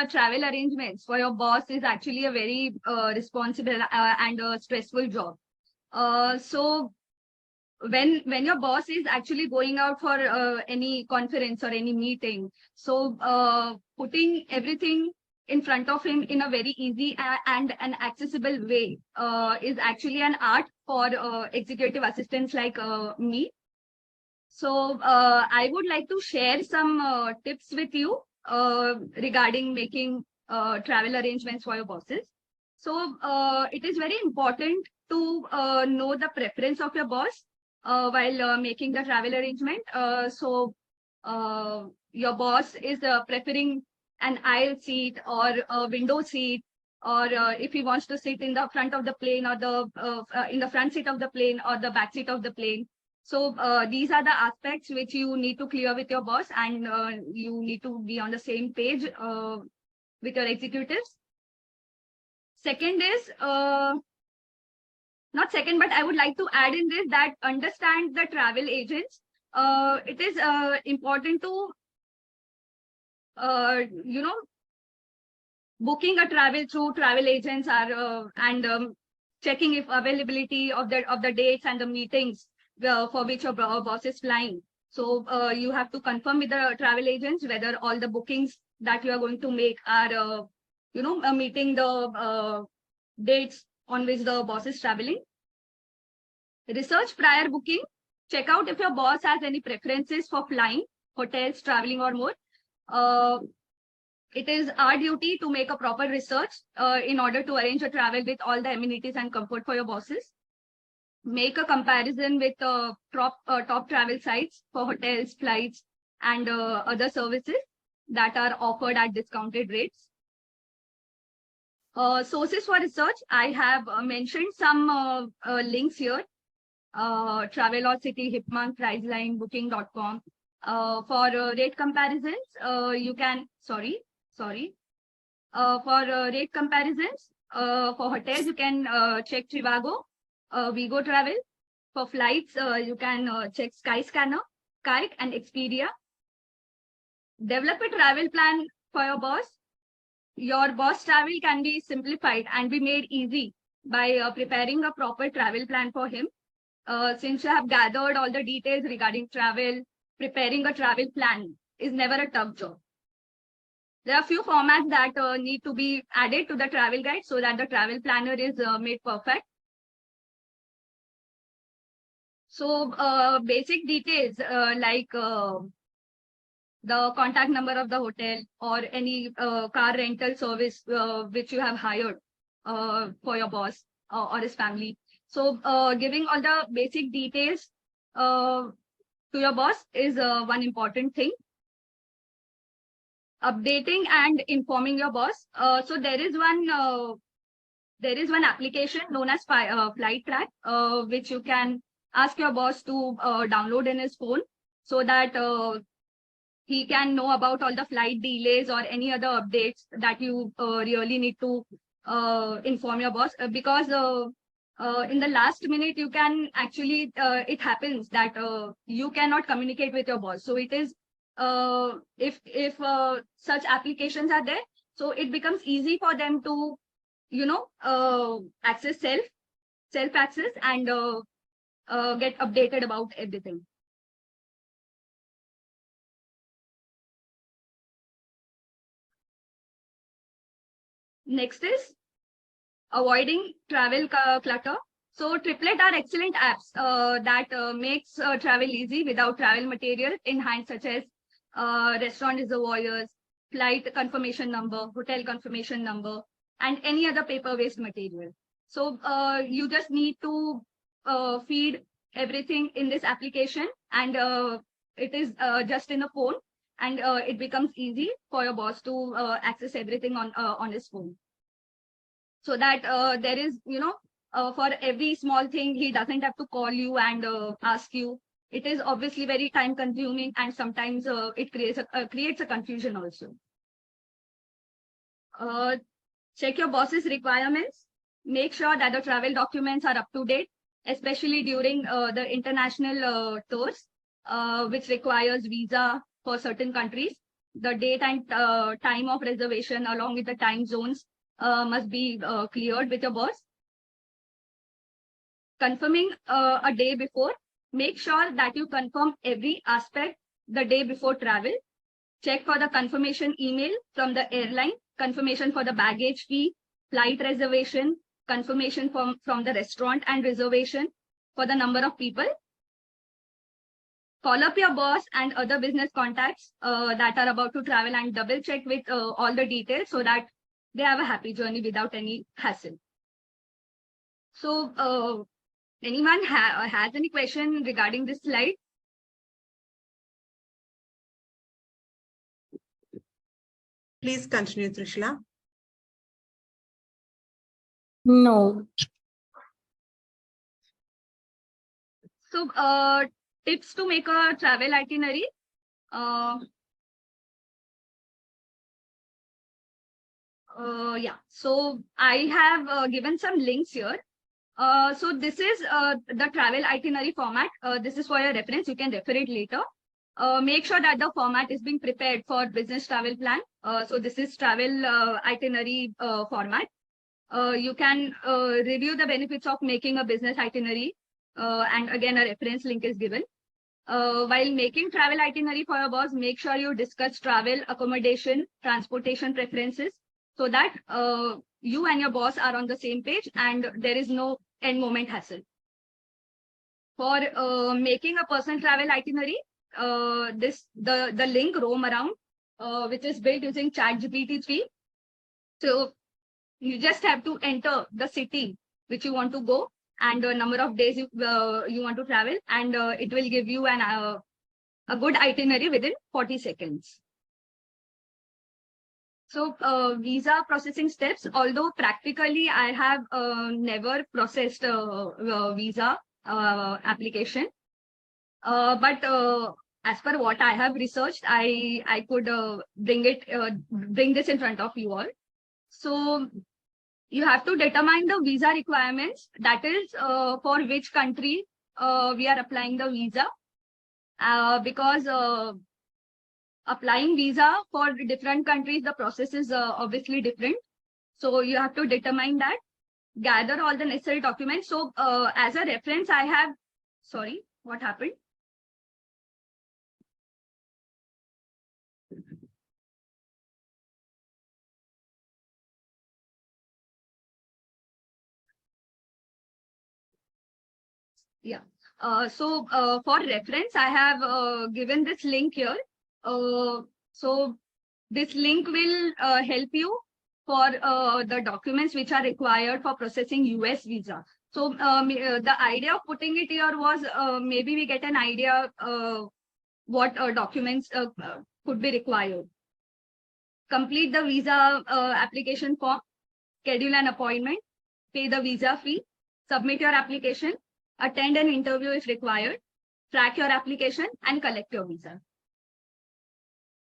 travel arrangements for your boss is actually a very responsible and stressful job. So when your boss is actually going out for any conference or any meeting, so putting everything in front of him in a very easy and an accessible way is actually an art for executive assistants like me. So I would like to share some tips with you regarding making travel arrangements for your bosses. So it is very important to know the preference of your boss while making the travel arrangement. So your boss is preferring an aisle seat or a window seat, or if he wants to sit in the front of the plane or the in the front seat of the plane or the back seat of the plane. So these are the aspects which you need to clear with your boss, and you need to be on the same page with your executives. Second is, not second, but I would like to add in this that understand the travel agents. It is important to, booking a travel through travel agents are and checking if availability of the dates and the meetings for which your boss is flying. So you have to confirm with the travel agents whether all the bookings that you are going to make are, meeting the dates on which the boss is traveling. Research prior booking. Check out if your boss has any preferences for flying, hotels, traveling, or more. It is our duty to make a proper research in order to arrange a travel with all the amenities and comfort for your bosses. Make a comparison with top travel sites for hotels, flights, and other services that are offered at discounted rates. Sources for research. I have mentioned some links here. Travelocity, Hipman, Priceline, Booking.com. For rate comparisons, you can, for rate comparisons, for hotels, you can check Trivago, Vigo Travel. For flights, you can check Skyscanner, Kite, and Expedia. Develop a travel plan for your boss. Your boss travel can be simplified and be made easy by preparing a proper travel plan for him. Since you have gathered all the details regarding travel, preparing a travel plan is never a tough job. There are a few formats that need to be added to the travel guide so that the travel planner is made perfect. So basic details like the contact number of the hotel or any car rental service which you have hired for your boss or his family. So giving all the basic details to your boss is one important thing. Updating and informing your boss. So there is one application known as Flight Track, which you can ask your boss to download in his phone so that he can know about all the flight delays or any other updates that you really need to inform your boss, because in the last minute you can actually it happens that you cannot communicate with your boss. So it is if such applications are there, so it becomes easy for them to access self access and get updated about everything. Next is avoiding travel clutter. So Triplet are excellent apps that makes travel easy without travel material in hand, such as restaurant reservoirs, flight confirmation number, hotel confirmation number, and any other paper-based material. So you just need to feed everything in this application, and it is just in a phone, and it becomes easy for your boss to access everything on his phone. So that there is, for every small thing, he doesn't have to call you and ask you. It is obviously very time consuming, and sometimes it creates a confusion also. Check your boss's requirements. Make sure that the travel documents are up to date, especially during the international tours, which requires visa for certain countries. The date and time of reservation along with the time zones must be cleared with your boss. Confirming a day before, make sure that you confirm every aspect the day before travel. Check for the confirmation email from the airline, confirmation for the baggage fee, flight reservation, confirmation from the restaurant and reservation for the number of people. Call up your boss and other business contacts that are about to travel and double check with all the details so that they have a happy journey without any hassle. So anyone has any question regarding this slide? Please continue, Trishla. No. So tips to make a travel itinerary. Yeah, so I have given some links here. So this is the travel itinerary format. This is for your reference. You can refer it later. Make sure that the format is being prepared for business travel plan. So this is travel itinerary format. You can review the benefits of making a business itinerary. And again, a reference link is given. While making travel itinerary for your boss, make sure you discuss travel, accommodation, transportation preferences so that you and your boss are on the same page and there is no end moment hassle. For making a personal travel itinerary, the link roam around, which is built using ChatGPT 3. So you just have to enter the city which you want to go and the number of days you want to travel, and it will give you a good itinerary within 40 seconds. So visa processing steps, although practically I have never processed visa application, but as per what I have researched, I could bring this in front of you all. So you have to determine the visa requirements, that is for which country we are applying the visa, because applying visa for different countries, the process is obviously different. So you have to determine that, gather all the necessary documents. So as a reference, I have, sorry, what happened? Yeah. So for reference, I have given this link here. So this link will help you for the documents which are required for processing US visa. So the idea of putting it here was maybe we get an idea what documents could be required. Complete the visa application form, schedule an appointment, pay the visa fee, submit your application, attend an interview if required, track your application, and collect your visa.